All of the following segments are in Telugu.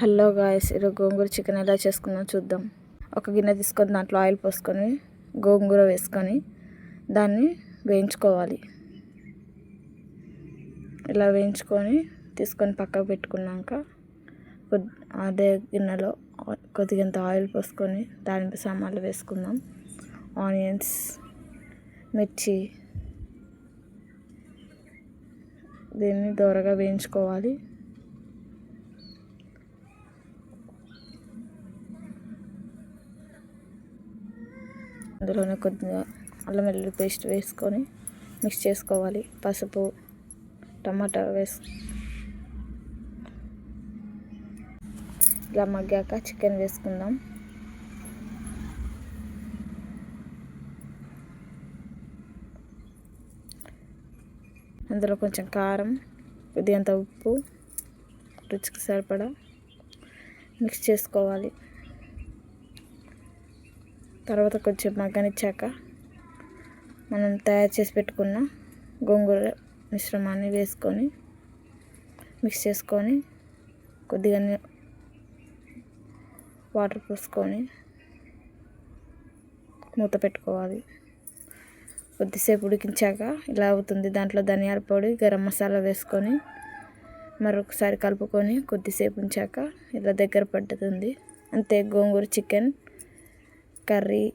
హలో గాయస్, ఈరోజు గోంగూర చికెన్ ఎలా చేసుకుందాం చూద్దాం. ఒక గిన్నె తీసుకొని దాంట్లో ఆయిల్ పోసుకొని గోంగూర వేసుకొని దాన్ని వేయించుకోవాలి. ఇలా వేయించుకొని తీసుకొని పక్కకు పెట్టుకున్నాక అదే గిన్నెలో కొద్దిగంత ఆయిల్ పోసుకొని దానిపై సామాన్లు వేసుకుందాం. ఆనియన్స్, మిర్చి, దీన్ని దోరగా వేయించుకోవాలి. అందులోనే కొద్దిగా అల్లం వెల్లుల్లి పేస్ట్ వేసుకొని మిక్స్ చేసుకోవాలి. పసుపు, టమాటా ఇలా మగ్గాక చికెన్ వేసుకుందాం. అందులో కొంచెం కారం, కొద్దిగంత ఉప్పు, రుచికి సరిపడా మిక్స్ చేసుకోవాలి. తర్వాత కొంచెం మగ్గనిచ్చాక మనం తయారు చేసి పెట్టుకున్న గోంగూర మిశ్రమాన్ని వేసుకొని మిక్స్ చేసుకొని కొద్దిగా వాటర్ పోసుకొని మూత పెట్టుకోవాలి. కొద్దిసేపు ఉడికించాక ఇలా అవుతుంది. దాంట్లో ధనియాల పొడి, గరం మసాలా వేసుకొని మరొకసారి కలుపుకొని కొద్దిసేపు ఉంచాక ఇలా దగ్గర పడుతుంది. అంతే, గోంగూర chicken curry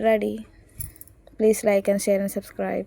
ready. Please like and share and subscribe.